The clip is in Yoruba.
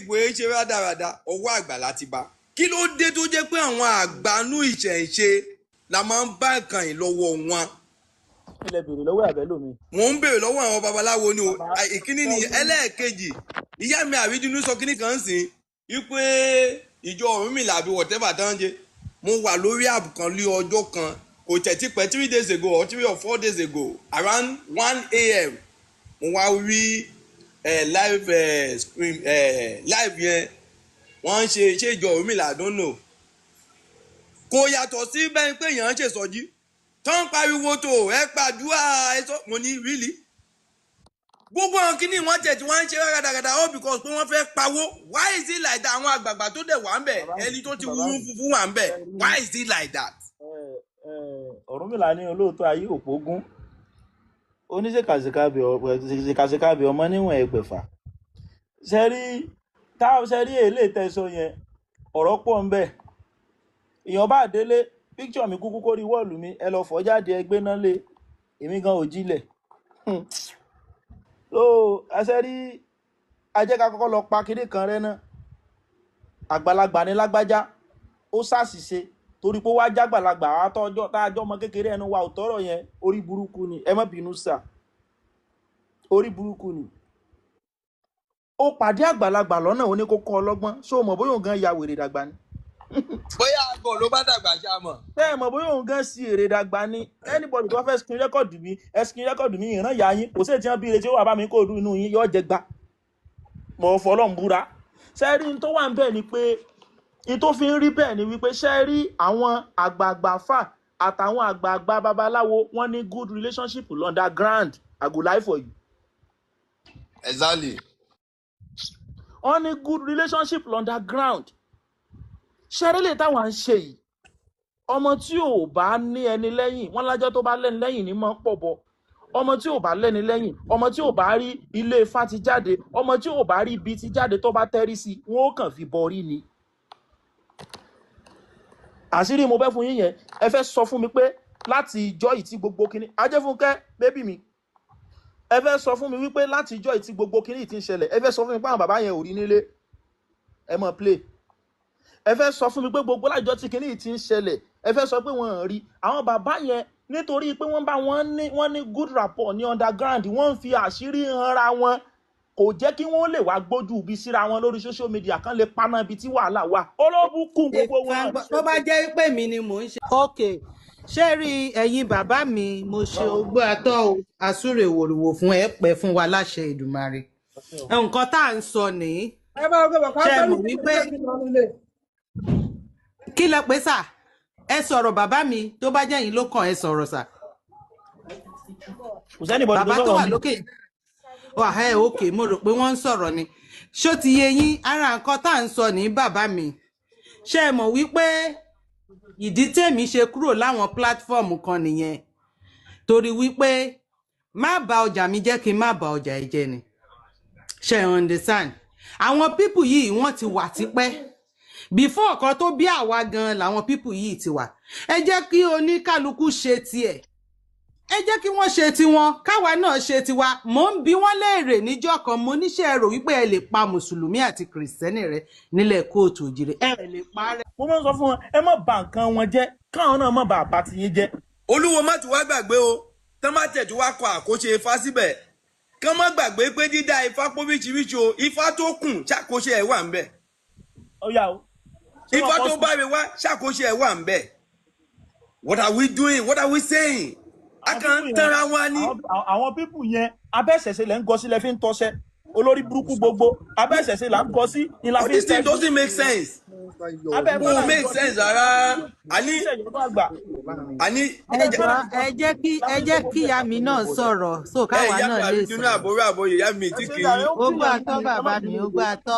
wèé ṣe rádaràda ọwọ́ àgbà láti bá kí ló dé tó jẹ́ pé àwọn àgbánú ìṣẹ̀ǹṣe la máa ń bá nǹkan yìí lọ́wọ́ wọn. ilẹ̀ bèrè lọ́wọ́ àbẹ́lò mi. mò ń béèrè lọ́wọ́ àwọn babaláwo ni o ìkíní ni ẹlẹ́ẹ̀kejì ìyá mi àrídìínú sọ kíní kan sìn wípé ìjọ Ọ̀rúnmìlà àbí whatever tán jẹ mo wà lórí ààbò kan lé ọjọ́ kan kò tẹ̀tí pẹ́ 3 days ago or 3 or 4 days ago around 1 a.m. mo wá rí live stream live yẹn wọ́n ń ṣe ìjọ Ọ̀rúnmìlà I don't know kò yàtọ̀ sí bẹ́ẹ̀ pé èèyàn ń ṣèsọjí tó ń pariwo tó ẹ gbàdúrà ẹ sọ mo ní really gbogbo àwọn kìíní wọn tẹ̀ tí wọ́n ń ṣe rádaràdà all because pé wọ́n fẹ́ pawó why is it like that àwọn àgbààgbà tó dẹ̀ wà ń bẹ̀ ẹni tó ti wú funfun wà ń bẹ̀ why is it like that. Ọ̀rúnmìlà ní olóòótọ́ ayé òpógún oníṣèkàṣekábì ọmọ níwọ̀n ẹgbẹ̀fà ṣẹ́rí èlé tẹ̀sọ yẹn ọ̀rọ̀ pọ̀ ń bẹ̀ èèyàn bá délé píkṣọ̀ mi kúkú kórí wọ́ọ̀lù mi ẹ lọ fọ́ jáde ẹgbẹ́ náà lé èmi gan ò jílẹ̀ so ẹsẹ́rí ajẹ́ká kọ́kọ́ lọ pa kíní kan rẹ́ náà àgbàlagbà ní lágbájá ó ṣàṣìṣe torí pé wá jágbàlagbà àtọ́jọ́ tájọ́ ọmọ kékeré ẹnu wa ò tọ́rọ̀ yẹn orí burúkú ni ẹ má bínú sà orí burúkú ni ó pàdé àgbàlagbà lọ́nà oníkókó ọlọ́gbọ́n ṣé o mọ̀ bóyá òun gan ya wèrè dàgbà ni. bóyá àgọ́ ló bá dàgbà ṣá mọ̀. bẹ́ẹ̀ mọ̀ bóyá òun gan sí èrè dàgbà ni anybody tó bá fẹ́ screen record mi screen record mi ìran yà yín kò sí ètí wọn bí ire tí ó wà bá mi kó o dún inú yín yóò jẹ gbá mọ̀ fọlọ́n búra sẹ́rí tó wà ń bẹ̀ ni pé ní tó fi ń rí bẹ́ẹ̀ ni wípé sẹ́rí àwọn àgbààgbà fà àtàwọn àgbààgbà babaláwo wọ́n ní good relationship underground I go lie for you. exactly. wọ́n ní good relationship underground ṣẹ́rí lè táwọn ń ṣe yìí ọmọ tí ò bá ní ẹni lẹ́yìn wọ́n lájọ́ tó bá lẹ́ni lẹ́yìn ní mọ́ pọ̀ bọ́ ọmọ tí ò bá lẹ́ni lẹ́yìn ọmọ tí ò bá rí ilé Ifá ti jáde ọmọ tí ò bá rí ibi ti jáde tó bá tẹ́rí sí wọn ó kàn fi bọrí ni. àṣírí mo fẹ́ fún yín yẹn ẹ fẹ́ sọ fún mi pé láti ìjọ yìí tí gbogbo kinní Ajẹ́fúnkẹ́ bébì mi ẹ fẹ́ sọ fún mi wípé láti ìjọ yìí tí gbogbo kinní ti ń ṣẹlẹ̀ ẹ fẹ́ sọ fún mi pé àwọn bàbá yẹn ò rí nílé ẹ mọ̀ play ẹ fẹ́ sọ fún mi pé gbogbo láìjọ tí kinní ti ń ṣẹlẹ̀ ẹ fẹ́ sọ pé wọ́n rí àwọn bàbá yẹn nítorí pé wọ́n ní good rapport ní underground wọ́n ń fi àṣírí hanra wọn kò jẹ́ kí wọ́n lè wá gbójú ibi síra wọn lórí social media kan lè paná ibi tí wàhálà wà olóbùkún gbogbo wọn. tó bá jẹ́ pé mi ni mò ń ṣe. ok ṣé rí ẹ̀yin bàbá mi mo ṣe ogbó àtọ́ àsúrè wòrìwò fún ẹ pẹ́ fún wa láṣẹ Èdùmàrè nǹkan tá à ń sọ nìyí ṣe mọ̀ wípé kí lẹ pé sà ẹ sọ̀rọ̀ bàbá mi tó bá jẹ́ yín ló kàn ẹ sọ̀rọ̀ sà bàbá tó wà lókè ẹ òkè mo rò pé wọ́n ń sọ̀rọ̀ ni ṣó ti yé yín ara nǹkan tá à ń sọ ní bàbá mi ṣé ẹ mọ̀ wípé ìdí tèmi ṣe kúrò láwọn pílátífọ́ọ̀mù kan nìyẹn torí wípé má bà ọjà mi jẹ́ kí n má bà ọjà ẹ jẹ́ ni ṣé ẹ understand àwọn pípù yìí wọ́n ti wà tipẹ́ before kan tó bí àwa gan làwọn pípù yìí ti wà ẹ jẹ́ kí oníkálukú ṣe tiẹ̀ ẹ jẹ́ kí wọ́n ṣe tiwọn káwa náà ṣe tiwa mò ń bi wọ́n léèrè níjọ́ kan mo níṣẹ́ rò wípé ẹ lè pa mùsùlùmí àti kìrìsìtẹ́nì rẹ nílẹ̀ kóòtù òjìrè ẹ lè parẹ́. mo máa ń sọ fún wọn ẹ má bà nǹkan wọn jẹ́ káwọn náà má bà àbá ti yín jẹ́. olúwo má ti wá gbàgbé o tán má tẹ̀ tó wá kọ àkóṣe Ifá síbẹ̀ kán má gbàgbé pé dídá Ifá pọ̀ oríṣiríṣi o Ifá tó kùn ṣàkóṣe ẹ̀ wà ń bẹ̀. ó yá o. Ifá tó bá mi wá ṣàkóṣe ẹ̀ wà ń bẹ̀. What are we doing? What are we saying? A kàn ń tanra wa ní. àwọn pípù yẹn abẹ́sẹ̀sẹ̀ lẹ́ ń gọ sílẹ̀ fi ń tọ́ṣẹ́ olórí burúkú gbogbo abẹ́sẹ̀sẹ̀ là ń gọ sí ìlà fi ń tẹ́ṣẹ́. This thing doesn't make sense. Kò make sense rárá. ẹ jẹ́ kí ìyá mi náà sọ̀rọ̀ so káwa náà lè sọ. Àbúrò àbòyè ìyá mi tí kì í. ó gbọ́ àtọ́ bàbá mi ó gbọ́ àtọ́